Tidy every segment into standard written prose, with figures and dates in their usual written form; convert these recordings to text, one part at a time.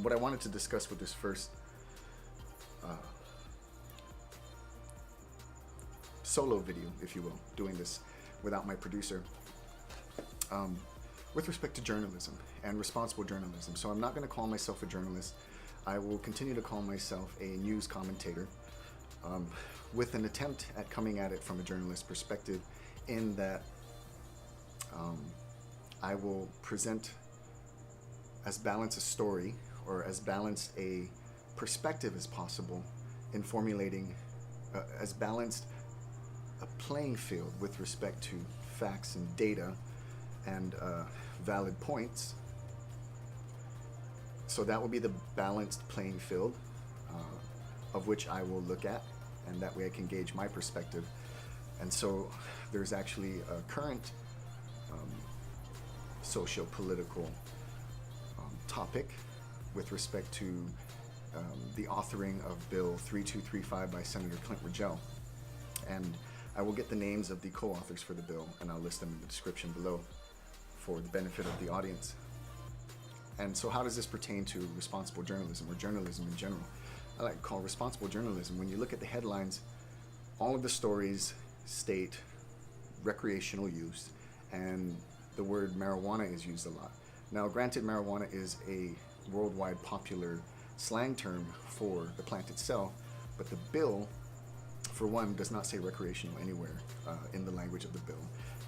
what I wanted to discuss with this first solo video, if you will, doing this without my producer, with respect to journalism and responsible journalism. So I'm not going to call myself a journalist. I will continue to call myself a news commentator, with an attempt at coming at it from a journalist perspective, in that I will present as balanced a story or as balanced a perspective as possible in formulating as balanced a playing field with respect to facts and data and valid points. So that will be the balanced playing field of which I will look at, and that way I can gauge my perspective. And so there's actually a current socio-political topic with respect to the authoring of Bill 3235 by Senator Clynt Ridgell. And I will get the names of the co-authors for the bill, and I'll list them in the description below for the benefit of the audience. And so how does this pertain to responsible journalism, or journalism in general? I like to call responsible journalism, when you look at the headlines, all of the stories state recreational use, and the word marijuana is used a lot. Now, granted, marijuana is a worldwide popular slang term for the plant itself, but the bill, for one, does not say recreational anywhere in the language of the bill.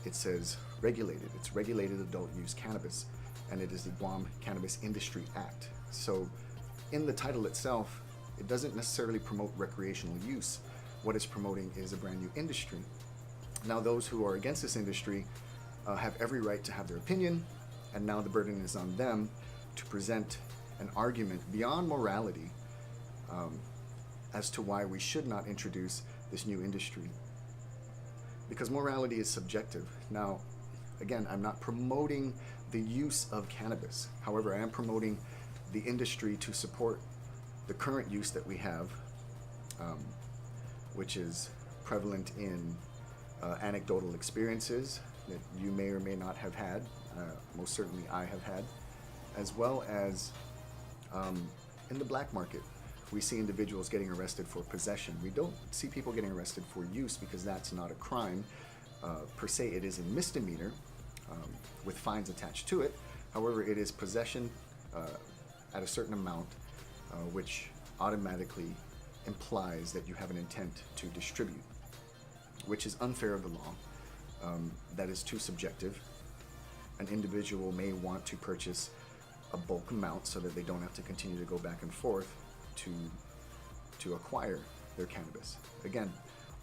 It says regulated. It's regulated adult use cannabis, and it is the Guam Cannabis Industry Act. So in the title itself, it doesn't necessarily promote recreational use. What it's promoting is a brand new industry. Now, those who are against this industry have every right to have their opinion, and now the burden is on them to present an argument beyond morality as to why we should not introduce this new industry. Because morality is subjective. Now, again, I'm not promoting the use of cannabis. However, I am promoting the industry to support the current use that we have, which is prevalent in anecdotal experiences that you may or may not have had, most certainly I have had, as well as in the black market. We see individuals getting arrested for possession. We don't see people getting arrested for use, because that's not a crime per se. It is a misdemeanor with fines attached to it. However, it is possession at a certain amount, which automatically implies that you have an intent to distribute, which is unfair of the law. That is too subjective. An individual may want to purchase a bulk amount so that they don't have to continue to go back and forth to acquire their cannabis. Again,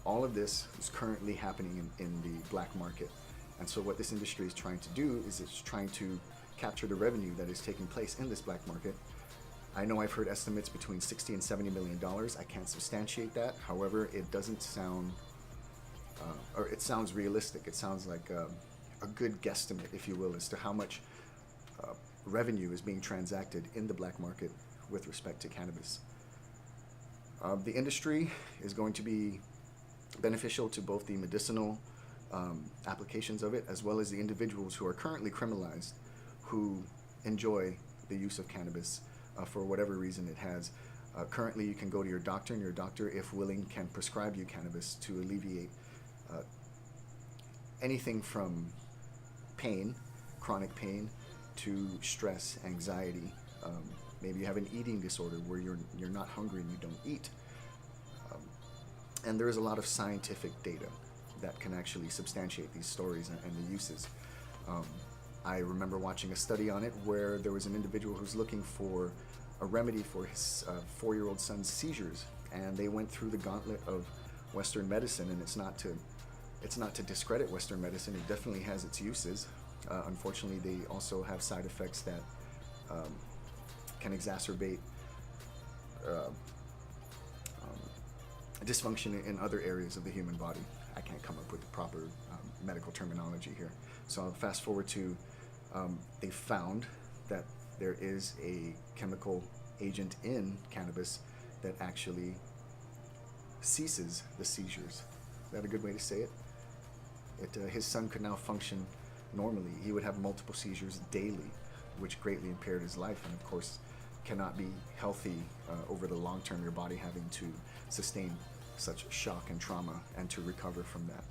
all of this is currently happening in the black market. And so what this industry is trying to do is it's trying to capture the revenue that is taking place in this black market. I know I've heard estimates between $60 and $70 million. I can't substantiate that. However, it doesn't sound, or it sounds realistic. It sounds like a good guesstimate, if you will, as to how much revenue is being transacted in the black market with respect to cannabis. The industry is going to be beneficial to both the medicinal applications of it, as well as the individuals who are currently criminalized, who enjoy the use of cannabis for whatever reason it has. Currently, you can go to your doctor, and your doctor, if willing, can prescribe you cannabis to alleviate anything from pain, chronic pain, to stress, anxiety. Maybe you have an eating disorder where you're not hungry and you don't eat. And there is a lot of scientific data that can actually substantiate these stories and the uses. I remember watching a study on it where there was an individual who's looking for a remedy for his 4-year-old son's seizures, and they went through the gauntlet of Western medicine. And it's not to discredit Western medicine. It definitely has its uses. Unfortunately, they also have side effects that can exacerbate dysfunction in other areas of the human body. I can't come up with the proper medical terminology here. So I'll fast forward to they found that there is a chemical agent in cannabis that actually ceases the seizures. Is that a good way to say it? His son could now function normally. He would have multiple seizures daily, which greatly impaired his life. And of course, cannot be healthy over the long term, your body having to sustain such shock and trauma and to recover from that.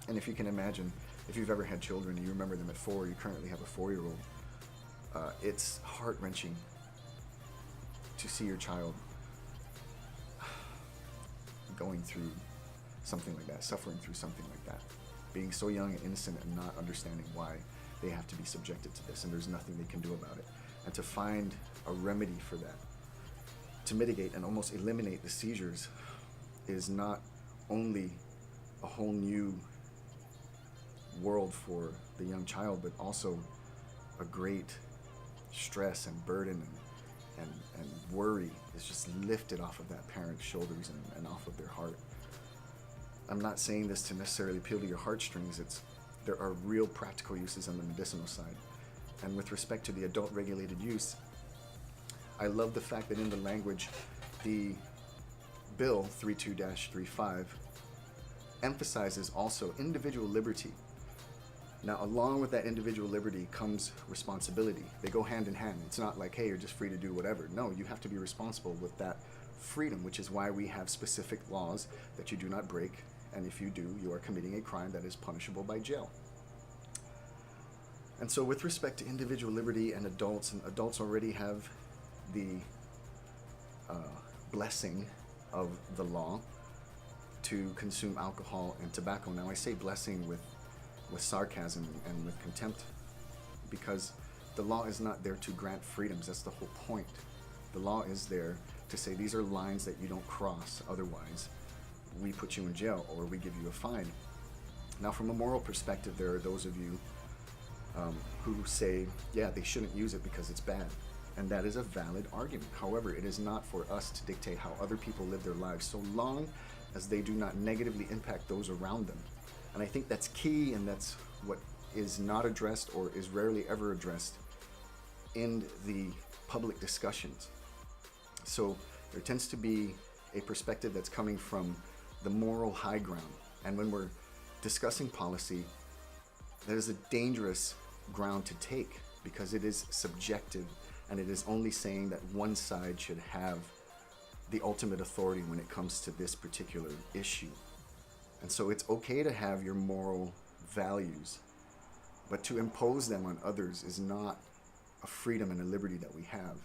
And if you can imagine, if you've ever had children and you remember them at 4, you currently have a 4-year-old, it's heart-wrenching to see your child going through something like that, suffering through something like that, being so young and innocent and not understanding why they have to be subjected to this, and there's nothing they can do about it. And to find a remedy for that, to mitigate and almost eliminate the seizures, is not only a whole new world for the young child, but also a great stress and burden and worry is just lifted off of that parent's shoulders and off of their heart. I'm not saying this to necessarily appeal to your heartstrings. There are real practical uses on the medicinal side. And with respect to the adult regulated use, I love the fact that in the language, the bill 32-35 emphasizes also individual liberty. Now, along with that individual liberty comes responsibility. They go hand in hand. It's not like, hey, you're just free to do whatever. No, you have to be responsible with that freedom, which is why we have specific laws that you do not break. And if you do, you are committing a crime that is punishable by jail. And so with respect to individual liberty and adults already have the blessing of the law to consume alcohol and tobacco. Now, I say blessing with sarcasm and with contempt, because the law is not there to grant freedoms. That's the whole point. The law is there to say these are lines that you don't cross, otherwise we put you in jail or we give you a fine. Now, from a moral perspective, there are those of you who say, yeah, they shouldn't use it because it's bad. And that is a valid argument. However, it is not for us to dictate how other people live their lives, so long as they do not negatively impact those around them. And I think that's key, and that's what is not addressed or is rarely ever addressed in the public discussions. So there tends to be a perspective that's coming from the moral high ground. And when we're discussing policy, that is a dangerous ground to take, because it is subjective, and it is only saying that one side should have the ultimate authority when it comes to this particular issue. And so it's okay to have your moral values, but to impose them on others is not a freedom and a liberty that we have.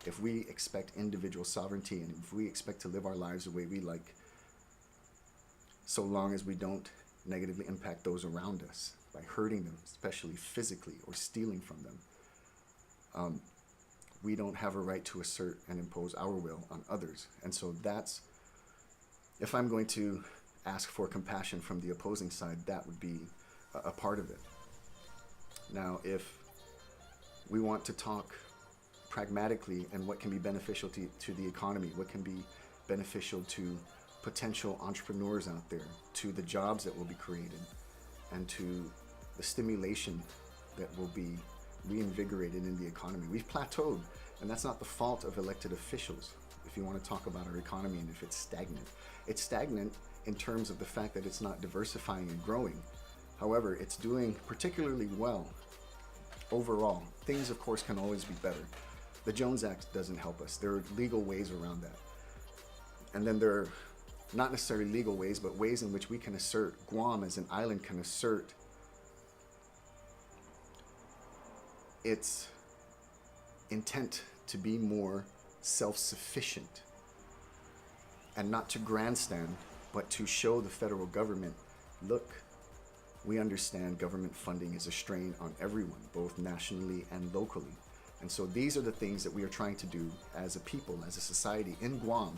If we expect individual sovereignty and if we expect to live our lives the way we like, so long as we don't negatively impact those around us by hurting them, especially physically, or stealing from them, we don't have a right to assert and impose our will on others. And so that's, if I'm going to ask for compassion from the opposing side, that would be a part of it. Now, if we want to talk pragmatically and what can be beneficial to the economy, what can be beneficial to potential entrepreneurs out there, to the jobs that will be created, and to the stimulation that will be reinvigorated in the economy. We've plateaued, and that's not the fault of elected officials. If you want to talk about our economy and if it's stagnant in terms of the fact that it's not diversifying and growing. However, it's doing particularly well overall. Things, of course, can always be better. The Jones Act doesn't help us. There are legal ways around that. And then there are not necessarily legal ways, but ways in which we can assert, Guam as an island can assert its intent to be more self-sufficient and not to grandstand, but to show the federal government, look, we understand government funding is a strain on everyone, both nationally and locally. And so these are the things that we are trying to do as a people, as a society in Guam.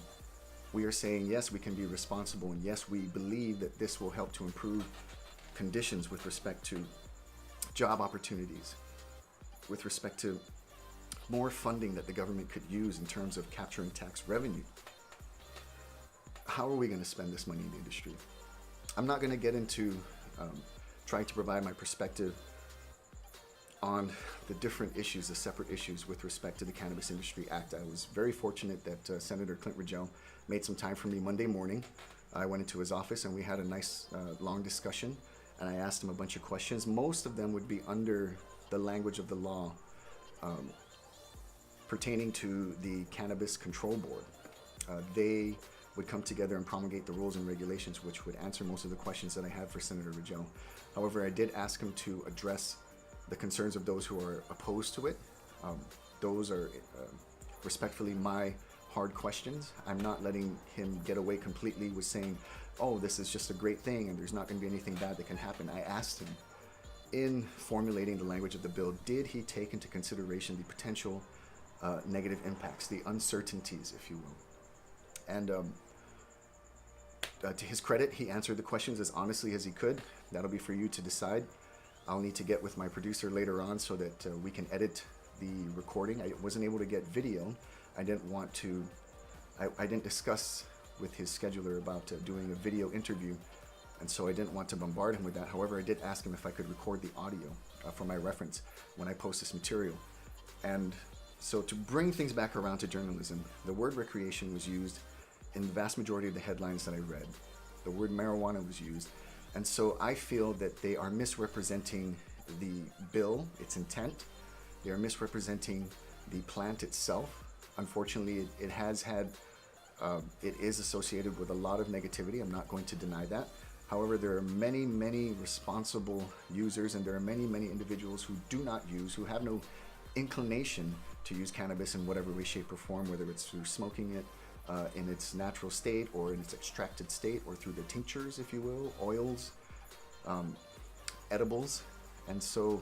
We are saying, yes, we can be responsible, and yes, we believe that this will help to improve conditions with respect to job opportunities, with respect to more funding that the government could use in terms of capturing tax revenue. How are we going to spend this money in the industry? I'm not going to get into trying to provide my perspective on the different issues, the separate issues with respect to the Cannabis Industry Act. I was very fortunate that Senator Clynt Ridgell made some time for me Monday morning. I went into his office and we had a nice long discussion, and I asked him a bunch of questions. Most of them would be under the language of the law, pertaining to the Cannabis Control Board. They would come together and promulgate the rules and regulations which would answer most of the questions that I had for Senator Ridgell. However, I did ask him to address the concerns of those who are opposed to it. Those are respectfully my hard questions. I'm not letting him get away completely with saying, oh, this is just a great thing and there's not going to be anything bad that can happen. I asked him, in formulating the language of the bill, did he take into consideration the potential negative impacts, the uncertainties, if you will? And to his credit, he answered the questions as honestly as he could. That'll be for you to decide. I'll need to get with my producer later on so that we can edit the recording. I wasn't able to get video. I didn't want to, I didn't discuss with his scheduler about doing a video interview, and so I didn't want to bombard him with that. However, I did ask him if I could record the audio for my reference when I post this material. And so to bring things back around to journalism, the word recreation was used in the vast majority of the headlines that I read. The word marijuana was used. And so I feel that they are misrepresenting the bill, its intent. They are misrepresenting the plant itself. Unfortunately, it has had, it is associated with a lot of negativity. I'm not going to deny that. However, there are many, many responsible users, and there are many, many individuals who do not use, who have no inclination to use cannabis in whatever way, shape, or form, whether it's through smoking it in its natural state or in its extracted state, or through the tinctures, if you will, oils, edibles. And so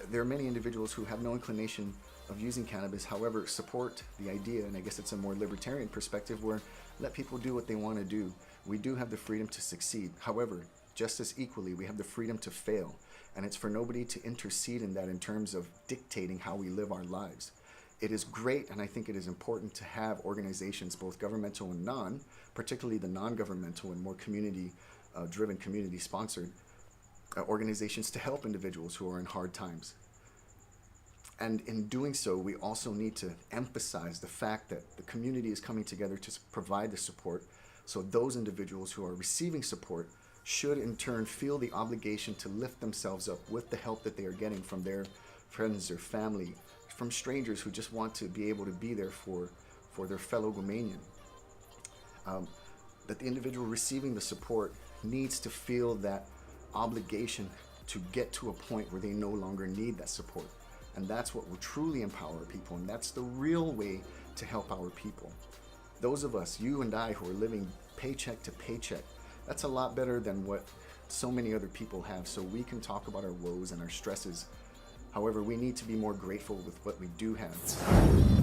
there are many individuals who have no inclination of using cannabis, however, support the idea, and I guess it's a more libertarian perspective where let people do what they want to do. We do have the freedom to succeed. However, just as equally, we have the freedom to fail, and it's for nobody to intercede in that in terms of dictating how we live our lives. It is great, and I think it is important to have organizations, both governmental and non, particularly the non-governmental and more community-driven, community-sponsored organizations to help individuals who are in hard times. And in doing so, we also need to emphasize the fact that the community is coming together to provide the support. So those individuals who are receiving support should in turn feel the obligation to lift themselves up with the help that they are getting from their friends or family, from strangers who just want to be able to be there for their fellow Guamanian. That the individual receiving the support needs to feel that obligation to get to a point where they no longer need that support. And that's what will truly empower people, and that's the real way to help our people. Those of us, you and I, who are living paycheck to paycheck, that's a lot better than what so many other people have, so we can talk about our woes and our stresses. However, we need to be more grateful with what we do have.